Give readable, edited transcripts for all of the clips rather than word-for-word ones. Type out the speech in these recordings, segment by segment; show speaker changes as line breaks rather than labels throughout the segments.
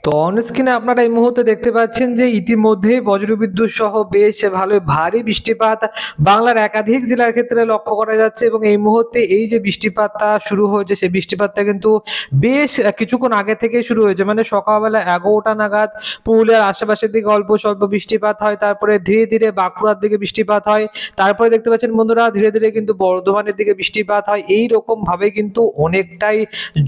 তো অন স্ক্রিনে আপনারা এই মুহূর্তে দেখতে পাচ্ছেন যে ইতিমধ্যেই বজ্রবিদ্যুৎ সহ বেশ ভালো ভারী বৃষ্টিপাত বাংলার একাধিক জেলার ক্ষেত্রে লক্ষ্য করা যাচ্ছে এবং এই মুহূর্তে এই যে বৃষ্টিপাতটা শুরু হয়েছে সেই বৃষ্টিপাতটা কিন্তু বেশ কিছুক্ষণ আগে থেকেই শুরু হয়েছে, মানে সকালবেলা 11টা নাগাদ পুরুলিয়ার আশেপাশের দিকে অল্প স্বল্প বৃষ্টিপাত হয়, তারপরে ধীরে ধীরে বাঁকুড়ার দিকে বৃষ্টিপাত হয়, তারপরে দেখতে পাচ্ছেন বন্ধুরা ধীরে ধীরে কিন্তু বর্ধমানের দিকে বৃষ্টিপাত হয়। এই রকম ভাবে কিন্তু অনেকটাই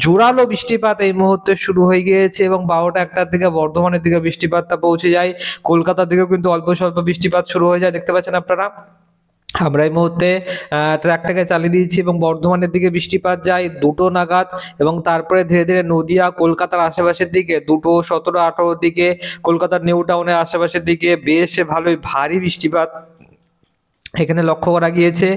জোরালো বৃষ্টিপাত এই মুহূর্তে শুরু হয়ে গিয়েছে এবং 12টা 1টার দিকে বর্ধমানের দিকে বৃষ্টিপাতটা পৌঁছে যায়। কলকাতার দিকেও কিন্তু অল্প স্বল্প বৃষ্টিপাত শুরু হয়ে যায়, দেখতে পাচ্ছেন আপনারা। আমরা এই মুহূর্তে ট্র্যাকটাকে চালিয়ে দিয়েছি এবং বর্ধমানের দিকে বৃষ্টিপাত যায় 2টো নাগাদ এবং তারপরে ধীরে ধীরে নদিয়া কলকাতার আশেপাশের দিকে 2টো 17 18 দিকে কলকাতার নিউ টাউনের আশেপাশের দিকে বেশ ভালোই ভারী বৃষ্টিপাত এখানে লক্ষ্য করা গিয়েছে।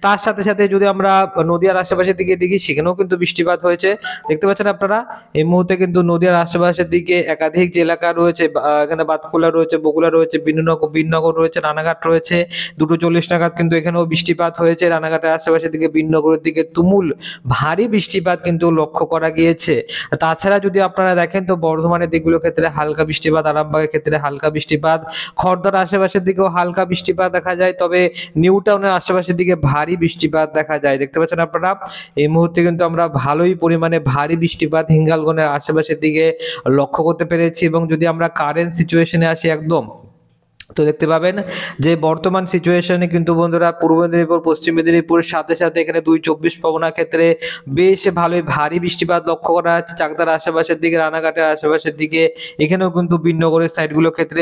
তার সাথে সাথে যদি আমরা নদিয়ার আশেপাশের দিকে দেখি সেখানেও কিন্তু বৃষ্টিপাত হয়েছে, দেখতে পাচ্ছেন আপনারা। এই মুহূর্তে কিন্তু নদিয়ার আশেপাশের দিকে একাধিক যে এলাকা রয়েছে, এখানে বাতকুলা রয়েছে, বগুড়া রয়েছে, বিনগর রয়েছে, রানাঘাট রয়েছে, 2:40 নাগাদ কিন্তু এখানেও বৃষ্টিপাত হয়েছে। রানাঘাটের আশেপাশের দিকে বিনগরের দিকে তুমুল ভারী বৃষ্টিপাত কিন্তু লক্ষ্য করা গিয়েছে। তাছাড়া যদি আপনারা দেখেন তো বর্ধমানের দিকগুলোর ক্ষেত্রে হালকা বৃষ্টিপাত, আরামবাগের ক্ষেত্রে হালকা বৃষ্টিপাত, খড়দার আশেপাশের দিকেও হালকা বৃষ্টিপাত দেখা যায়, তবে নিউ টাউনের আশেপাশের দিকে ভারী বৃষ্টিপাত দেখা যায়, দেখতে পাচ্ছেন আপনারা। এই মুহূর্তে কিন্তু আমরা ভালোই পরিমাণে ভারী বৃষ্টিপাত হিঙ্গলগঞ্জের আশেপাশের দিকে লক্ষ্য করতে পেরেছি। এবং যদি আমরা কারেন্ট সিচুয়েশনে আসি একদম, তো দেখতে পাবেন যে বর্তমান সিচুয়েশনে কিন্তু বন্ধুরা পূর্ব মেদিনীপুর, পশ্চিম মেদিনীপুরের সাথে সাথে এখানে 2 চব্বিশ পরগনার ক্ষেত্রে বেশ ভালোই ভারী বৃষ্টিপাত লক্ষ্য করা যাচ্ছে। চাকদার আশেপাশের দিকে, রানাঘাটের আশেপাশের দিকে, এখানেও কিন্তু বিনগরের সাইডগুলোর ক্ষেত্রে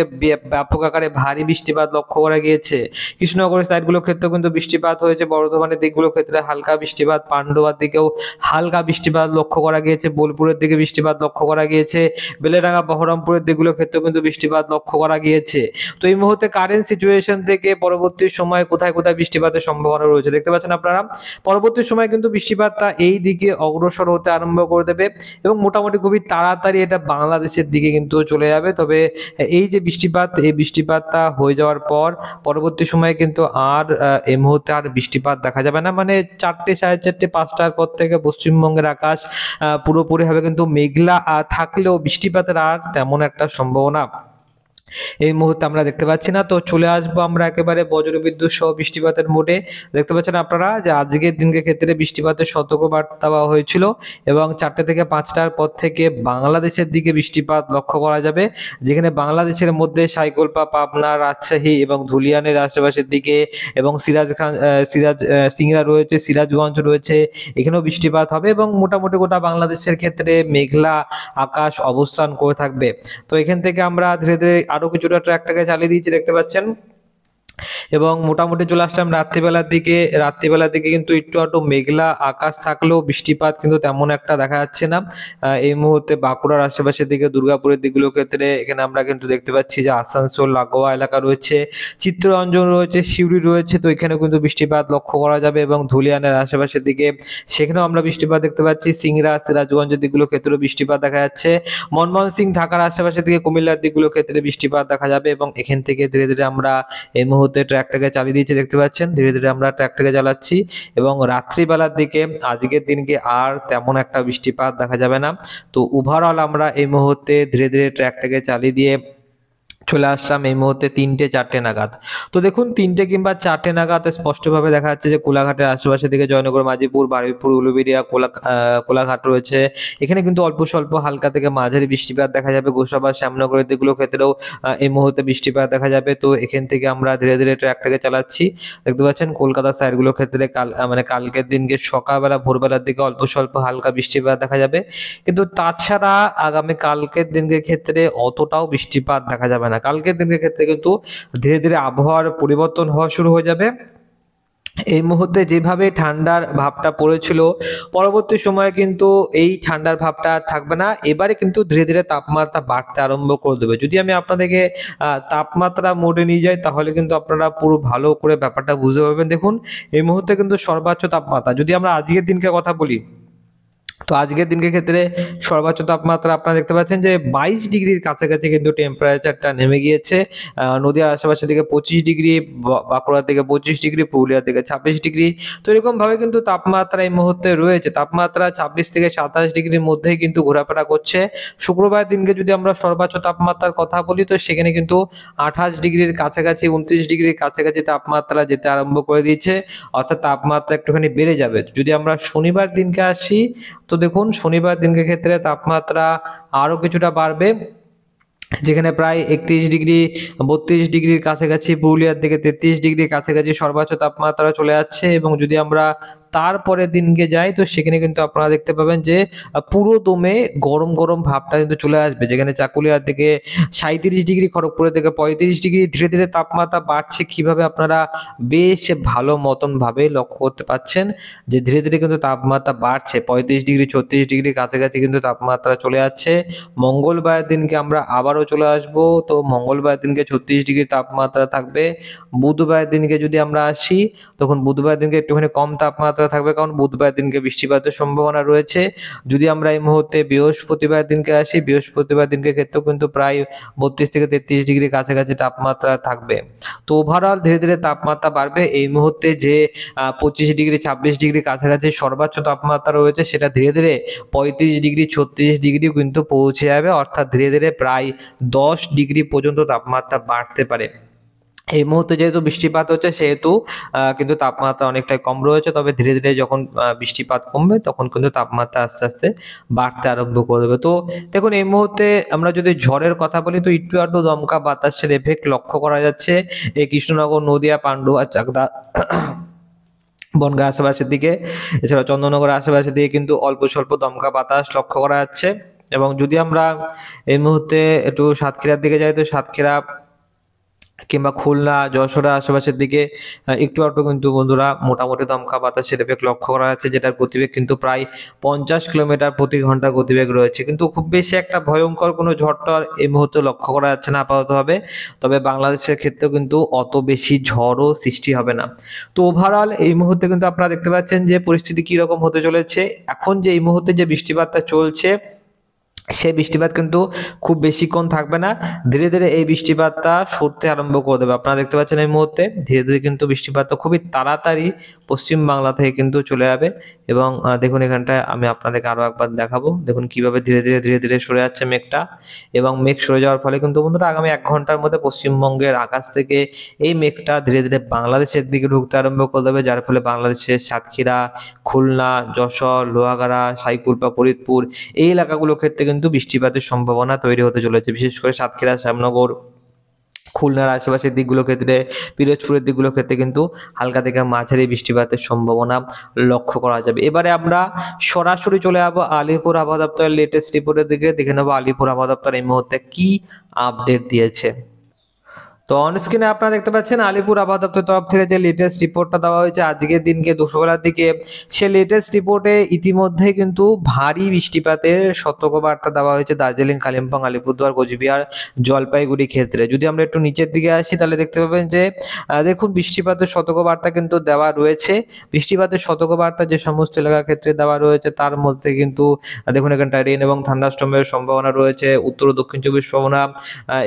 ব্যাপক আকারে ভারী বৃষ্টিপাত লক্ষ্য করা গিয়েছে। কৃষ্ণনগরের সাইডগুলোর ক্ষেত্রেও কিন্তু বৃষ্টিপাত হয়েছে। বর্ধমানের দিকগুলোর ক্ষেত্রে হালকা বৃষ্টিপাত, পান্ডুয়ার দিকেও হালকা বৃষ্টিপাত লক্ষ্য করা গিয়েছে, বোলপুরের দিকে বৃষ্টিপাত লক্ষ্য করা গিয়েছে, বেলেডাঙ্গা বহরমপুরের দিকগুলোর ক্ষেত্রেও কিন্তু বৃষ্টিপাত লক্ষ্য করা গিয়েছে। তো এই মুহূর্তে কারেন্ট সিচুয়েশন থেকে পরবর্তী সময় কোথায় কোথায় বৃষ্টিপাতের সম্ভাবনা রয়েছে দেখতে পাচ্ছেন আপনারা। পরবর্তী সময় কিন্তু বৃষ্টিপাতটা এই দিকে অগ্রসর হতে আরম্ভ করে দেবে এবং মোটামুটি খুবই তাড়াতাড়ি এটা বাংলাদেশের দিকে কিন্তু চলে যাবে। তবে এই যে বৃষ্টিপাত, এই বৃষ্টিপাতটা হয়ে যাওয়ার পর পরবর্তী সময়ে কিন্তু আর এই মুহূর্তে আর বৃষ্টিপাত দেখা যাবে না, মানে 4টে 4:30 5টার পর থেকে পশ্চিমবঙ্গের আকাশ পুরোপুরি হবে কিন্তু মেঘলা থাকলেও বৃষ্টিপাতের আর তেমন একটা সম্ভাবনা এই মুহূর্তে আমরা দেখতে পাচ্ছি না। তো চলে আসবো আমরা একেবারে বজ্রবিদ্যুৎ সহ বৃষ্টিপাতের মোডে। দেখতে পাচ্ছেন আপনারা যে আজকের দিনকে ক্ষেত্রে বৃষ্টিপাতের সতর্কবার্তা দেওয়া হয়েছিল এবং 4টে থেকে 5টার পর থেকে বাংলাদেশের দিকে বৃষ্টিপাত লক্ষ্য করা যাবে, যেখানে বাংলাদেশের মধ্যে সাইকলপা, পাবনা, রাজশাহী এবং ধুলিয়ানের আশেপাশের দিকে এবং সিংড়া রয়েছে, সিরাজগঞ্জ রয়েছে, এখানেও বৃষ্টিপাত হবে এবং মোটামুটি গোটা বাংলাদেশের ক্ষেত্রে মেঘলা আকাশ অবস্থান করে থাকবে। তো এখান থেকে আমরা ধীরে ধীরে আরো কিছুটা ট্র্যাকটাকে চালিয়ে দিয়েছি, দেখতে পাচ্ছেন। এবং মোটামুটি চলে আসলাম রাত্রিবেলার দিকে কিন্তু একটু মেঘলা আকাশ থাকলেও বৃষ্টিপাত কিন্তু তেমন একটা দেখা যাচ্ছে না। এই মুহূর্তে বাঁকুড়ার আশেপাশের দিকে, দুর্গাপুরের দিকগুলোর ক্ষেত্রে এখানে আমরা কিন্তু দেখতে পাচ্ছি যে আসানসোল লাগোয়া এলাকা রয়েছে, চিত্তরঞ্জন রয়েছে, সিউড়ি রয়েছে, তো এখানেও কিন্তু বৃষ্টিপাত লক্ষ্য করা যাবে এবং ধুলিয়ানের আশেপাশের দিকে সেখানেও আমরা বৃষ্টিপাত দেখতে পাচ্ছি। সিংড়া, সিরাজগঞ্জের দিকগুলোর ক্ষেত্রেও বৃষ্টিপাত দেখা যাচ্ছে। মনমোহন সিং ঢাকার আশেপাশের দিকে, কুমিল্লার দিকগুলোর ক্ষেত্রে বৃষ্টিপাত দেখা যাবে এবং এখান থেকে ধীরে ধীরে আমরা এই মুহূর্তে ট্র্যাকটাকে চালিয়ে দিয়েছি, দেখতে পাচ্ছেন। ধীরে ধীরে আমরা ট্র্যাকটাকে চালাচ্ছি এবং রাত্রিবেলার দিকে আজকের দিনকে আর তেমন একটা বৃষ্টিপাত দেখা যাবে না। তো ওভারঅল আমরা এই মুহূর্তে ধীরে ধীরে ট্র্যাকটাকে চালিয়ে দিয়ে চলে আসলাম এই মুহূর্তে 3টে 4টে নাগাদ। তো দেখুন 3টে কিংবা 4টে নাগাদ স্পষ্টভাবে দেখা যাচ্ছে যে কোলাঘাটের আশেপাশে থেকে জয়নগর, মাঝিপুর, বারুইপুর, উলুবেড়িয়া, কোলাঘাট রয়েছে, এখানে কিন্তু অল্প স্বল্প হালকা থেকে মাঝারি বৃষ্টিপাত দেখা যাবে। গোসাবা, শ্যামনগরের দিকগুলোর ক্ষেত্রেও এই মুহূর্তে বৃষ্টিপাত দেখা যাবে। তো এখান থেকে আমরা ধীরে ধীরে ট্র্যাকটাকে চালাচ্ছি, দেখতে পাচ্ছেন। কলকাতার সাইডগুলোর ক্ষেত্রে কালকের দিনকে সকালবেলা ভোরবেলার দিকে অল্প স্বল্প হালকা বৃষ্টিপাত দেখা যাবে, কিন্তু তাছাড়া আগামী কালকের দিনকে ক্ষেত্রে অতটাও বৃষ্টিপাত দেখা যাবে না। কালকের দিনের ক্ষেত্রে কিন্তু ধীরে ধীরে আবহাওয়ার পরিবর্তন হওয়া শুরু হয়ে যাবে। এই মুহূর্তে যেভাবে ঠান্ডার ভাবটা পড়েছিল পরবর্তী সময়ে কিন্তু এই ঠান্ডার ভাবটা থাকবে না। এবারে কিন্তু ধীরে ধীরে তাপমাত্রা বাড়তে আরম্ভ করে দেবে। যদি আমি আপনাদেরকে তাপমাত্রা মোডে নিয়ে যাই তাহলে কিন্তু আপনারা পুরো ভালো করে ব্যাপারটা বুঝতে পারবেন। দেখুন এই মুহূর্তে কিন্তু সর্বোচ্চ তাপমাত্রা, যদি আমরা আজকের দিনকে কথা বলি তো আজকের দিনকে ক্ষেত্রে সর্বোচ্চ তাপমাত্রা আপনারা দেখতে পাচ্ছেন যে 22 ডিগ্রির কাছাকাছি কিন্তু টেম্পারেচারটা নেমে গিয়েছে। নদীয়ার আশেপাশের দিকে 25 ডিগ্রি, বাঁকুড়ার দিকে 25 ডিগ্রি, পুরুলিয়ার দিকে 26 ডিগ্রি। তো এরকমভাবে কিন্তু তাপমাত্রা এই মুহূর্তে রয়েছে। তাপমাত্রা 26 থেকে 27 ডিগ্রির মধ্যেই কিন্তু ঘোরাফেরা করছে। শুক্রবার দিনকে যদি আমরা সর্বোচ্চ তাপমাত্রার কথা বলি, তো সেখানে কিন্তু 28 ডিগ্রির কাছাকাছি, 29 ডিগ্রির কাছাকাছি তাপমাত্রা যেতে আরম্ভ করে দিয়েছে, অর্থাৎ তাপমাত্রা একটুখানি বেড়ে যাবে। যদি আমরা শনিবার দিনকে আসি, তো দেখুন শনিবার দিনকে ক্ষেত্রে তাপমাত্রা আরো কিছুটা বাড়বে, যেখানে প্রায় 31 ডিগ্রি, 32 ডিগ্রির কাছাকাছি, পুরুলিয়ার দিকে 33 ডিগ্রির কাছাকাছি সর্বোচ্চ তাপমাত্রা চলে যাচ্ছে। এবং যদি আমরা তারপরের দিনকে যাই, তো সেখানে কিন্তু আপনারা দেখতে পাবেন যে পুরো দমে গরম গরম ভাবটা কিন্তু চলে আসবে, যেখানে চাকুলিয়ার দিকে 37 ডিগ্রি, খড়গপুরের দিকে 35 ডিগ্রি। ধীরে ধীরে তাপমাত্রা বাড়ছে, কিভাবে আপনারা বেশ ভালো মতন ভাবে লক্ষ্য করতে পাচ্ছেন যে ধীরে ধীরে কিন্তু তাপমাত্রা বাড়ছে, 35 ডিগ্রি, 36 ডিগ্রির কাছাকাছি কিন্তু তাপমাত্রা চলে যাচ্ছে। মঙ্গলবার দিনকে আমরা আবারও চলে আসব, তো মঙ্গলবার দিনকে 36 ডিগ্রি তাপমাত্রা থাকবে। বুধবার দিনকে যদি আমরা আসি, তখন বুধবার দিনকে একটুখানি কম তাপমাত্রা থাকবে, কারণ বুধবার দিনকে বৃষ্টিপাতের সম্ভাবনা রয়েছে। যদি আমরা এই মুহূর্তে বৃহস্পতিবার দিনকে আসি, বৃহস্পতিবার দিনকে ক্ষেত্রেও কিন্তু প্রায় 32 থেকে 33 ডিগ্রি কাছাকাছি তাপমাত্রা থাকবে। তো ওভারঅল ধীরে ধীরে তাপমাত্রা বাড়বে। এই মুহূর্তে যে 25 ডিগ্রি, 26 ডিগ্রি কাছাকাছি সর্বোচ্চ তাপমাত্রা রয়েছে, সেটা ধীরে ধীরে 35 ডিগ্রি, 36 ডিগ্রি কিন্তু পৌঁছে যাবে, অর্থাৎ ধীরে ধীরে প্রায় 10 ডিগ্রি পর্যন্ত তাপমাত্রা বাড়তে পারে। এই মুহূর্তে যেহেতু বৃষ্টিপাত হচ্ছে, সেহেতু কিন্তু তাপমাত্রা অনেকটাই কম রয়েছে। তবে ধীরে ধীরে যখন বৃষ্টিপাত কমবে, তখন কিন্তু তাপমাত্রা আস্তে আস্তে বাড়তে আরম্ভ করে দেবে। তো দেখুন এই মুহূর্তে আমরা যদি ঝড়ের কথা বলি, তো একটু আধটু দমকা বাতাসের এফেক্ট লক্ষ্য করা যাচ্ছে এই কৃষ্ণনগর, নদিয়া, পান্ডুয়া, চাকদা, বনগাঁ আশেপাশের দিকে, এছাড়া চন্দননগরের আশেপাশের দিকে কিন্তু অল্প স্বল্প দমকা বাতাস লক্ষ্য করা যাচ্ছে। এবং যদি আমরা এই মুহূর্তে একটু সাতক্ষীরার দিকে যাই, তো সাতক্ষীরা কিংবা খুলনা, যশোরের আশেপাশের দিকে একটু আধটু কিন্তু বন্ধুরা মোটামুটি দমকা বাতাসের এফেক্ট লক্ষ্য করা যাচ্ছে, যেটার গতিবেগ কিন্তু প্রায় 50 কিলোমিটার প্রতি ঘন্টা গতিবেগ রয়েছে। কিন্তু খুব বেশি একটা ভয়ঙ্কর কোনো ঝড় টর এই মুহূর্তে লক্ষ্য করা যাচ্ছে না আপাততভাবে। তবে বাংলাদেশের ক্ষেত্রেও কিন্তু অত বেশি ঝড়ও সৃষ্টি হবে না। তো ওভারঅল এই মুহূর্তে কিন্তু আপনারা দেখতে পাচ্ছেন যে পরিস্থিতি কিরকম হতে চলেছে। এখন যে এই মুহূর্তে যে বৃষ্টিপাতটা চলছে, সেই বৃষ্টিপাত কিন্তু খুব বেশিক্ষণ থাকবে না, ধীরে ধীরে এই বৃষ্টিপাতটা সরতে আরম্ভ করে দেবে। আপনারা দেখতে পাচ্ছেন এই মুহূর্তে ধীরে ধীরে কিন্তু বৃষ্টিপাতটা খুবই তাড়াতাড়ি পশ্চিম বাংলা থেকে কিন্তু চলে যাবে। এবং দেখুন এখানটায় আমি আপনাদেরকে আরো একবার দেখাবো, দেখুন কিভাবে ধীরে ধীরে ধীরে ধীরে সরে যাচ্ছে মেঘটা। এবং মেঘ সরে যাওয়ার ফলে কিন্তু বন্ধুরা আগামী 1 ঘন্টার মধ্যে পশ্চিমবঙ্গের আকাশ থেকে এই মেঘটা ধীরে ধীরে বাংলাদেশের দিকে ঢুকতে আরম্ভ করে দেবে, যার ফলে বাংলাদেশের সাতক্ষীরা, খুলনা, যশোর, লোহাগাড়া, সাইকুলপা, ফরিদপুর এই এলাকাগুলোর ক্ষেত্রে কিন্তু বৃষ্টিপাতের সম্ভাবনা তৈরি হতে চলেছে। বিশেষ করে সাতক্ষীরা, শ্যামনগর, খুলনার আশেপাশের দিকগুলোর ক্ষেত্রে, পিরোজপুরের দিকগুলোর ক্ষেত্রে কিন্তু হালকা থেকে মাঝারি বৃষ্টিপাতের সম্ভাবনা লক্ষ্য করা যাবে। এবারে আমরা সরাসরি চলে যাবো আলিপুর আবহাওয়া দপ্তরের লেটেস্ট রিপোর্টের দিকে, দেখে নেবো আলিপুর আবহাওয়া দপ্তর এই মুহূর্তে কি আপডেট দিয়েছে। তো অন স্ক্রিনে আপনারা দেখতে পাচ্ছেন আলিপুর আবহাওয়া দপ্তরের তরফ থেকে যে লেটেস্ট রিপোর্টটা দেওয়া হয়েছে আজকের দিনকে দুপুরবেলার দিকে, সে লেটেস্ট রিপোর্টে ইতিমধ্যে কিন্তু ভারী বৃষ্টিপাতের সতর্কবার্তা দেওয়া হয়েছে দার্জিলিং, কালিম্পং, আলিপুরদুয়ার, কোচবিহার, জলপাইগুড়ি ক্ষেত্রে। যদি আমরা একটু নিচের দিকে আসি, তাহলে দেখতে পাবেন যে দেখুন বৃষ্টিপাতের সতর্কবার্তা কিন্তু দেওয়া রয়েছে। বৃষ্টিপাতের সতর্কবার্তা যে সমস্ত এলাকার ক্ষেত্রে দেওয়া রয়েছে, তার মধ্যে কিন্তু দেখুন এখানটায় রেন এবং থান্ডারস্টর্মের সম্ভাবনা রয়েছে উত্তর ও দক্ষিণ চব্বিশ পরগনা,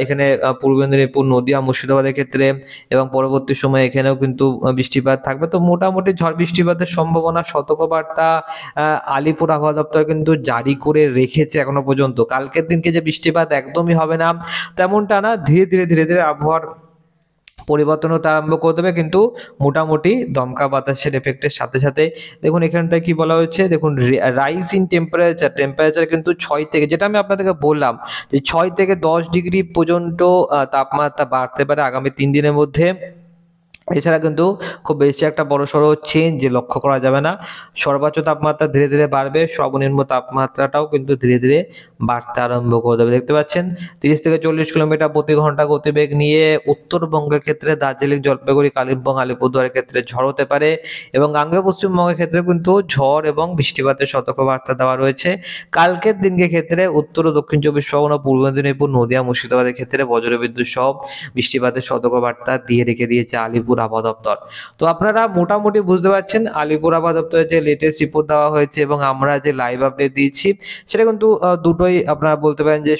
এখানে পূর্ব মেদিনীপুর, নদিয়া, মুর্শিদাবাদের ক্ষেত্রে, এবং পরবর্তী সময়ে এখানেও কিন্তু বৃষ্টিপাত থাকবে। তো মোটামুটি ঝড় বৃষ্টিপাতের সম্ভাবনা সতর্কবার্তা আলিপুর আবহাওয়া দপ্তর কিন্তু জারি করে রেখেছে এখনো পর্যন্ত। কালকের দিনকে যে বৃষ্টিপাত একদমই হবে না তেমনটা না, ধীরে ধীরে ধীরে ধীরে আবহাওয়ার পরিবর্তন হতে আরম্ভ করে দেবে, কিন্তু মোটামুটি দমকা বাতাসের এফেক্টের সাথে সাথে দেখুন এখানটায় কি বলা হয়েছে, দেখুন রাইজ ইন টেম্পারেচার কিন্তু 6 থেকে, যেটা আমি আপনাদেরকে বললাম যে 6 থেকে 10 ডিগ্রি পর্যন্ত তাপমাত্রা বাড়তে পারে আগামী 3 দিনের মধ্যে। এছাড়া কিন্তু খুব বেশি একটা বড়সড় চেঞ্জ লক্ষ্য করা যাবে না। সর্বোচ্চ তাপমাত্রা ধীরে ধীরে বাড়বে, সর্বনিম্ন তাপমাত্রাটাও কিন্তু ধীরে ধীরে বাড়তে আরম্ভ করে দেবে। দেখতে পাচ্ছেন 30 থেকে 40 কিলোমিটার প্রতি ঘন্টা গতিবেগ নিয়ে উত্তরবঙ্গের ক্ষেত্রে দার্জিলিং, জলপাইগুড়ি, কালিম্পং, আলিপুরদুয়ারের ক্ষেত্রে ঝড় হতে পারে। এবং গাঙ্গেয় পশ্চিমবঙ্গের ক্ষেত্রে কিন্তু ঝড় এবং বৃষ্টিপাতের সতর্কবার্তা দেওয়া রয়েছে। কালকের দিনকে ক্ষেত্রে উত্তর ও দক্ষিণ চব্বিশ পরগনা, পূর্ব মেদিনীপুর, নদিয়া, মুর্শিদাবাদের ক্ষেত্রে বজ্রবিদ্যুৎ সহ বৃষ্টিপাতের সতর্কবার্তা দিয়ে রেখে দিয়েছে আলিপুর আলিপুর আবহাওয়া দপ্তর। তো আপনারা মোটামুটি বুঝতে পারছেন আলিপুর আবহাওয়া দপ্তরের যে লেটেস্ট রিপোর্ট দেওয়া হয়েছে এবং আমরা যে লাইভ আপডেট দিয়েছি সেটা কিন্তু দুটোই আপনারা বলতে পারেন যে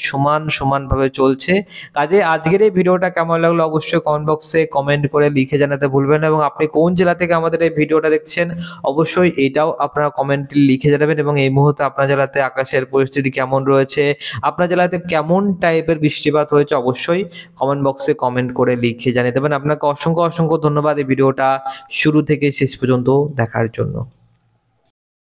সমানভাবে চলছে। কাজে আজকের এই ভিডিওটা কেমন লাগলো অবশ্যই কমেন্ট বক্সে কমেন্ট করে লিখে জানাতে ভুলবেন না, এবং আপনি কোন জেলা থেকে আমাদের এই ভিডিওটা দেখছেন অবশ্যই এটাও আপনারা কমেন্টে লিখে জানাবেন। এবং এই মুহূর্তে আপনার জেলাতে আকাশের পরিস্থিতি কেমন রয়েছে, আপনার জেলাতে কেমন টাইপের বৃষ্টিপাত হয়েছে অবশ্যই কমেন্ট বক্সে কমেন্ট করে লিখে জানিয়ে দেবেন। আপনাকে অসংখ্য ধন্যবাদ এই ভিডিওটা শুরু থেকে শেষ পর্যন্ত দেখার জন্য।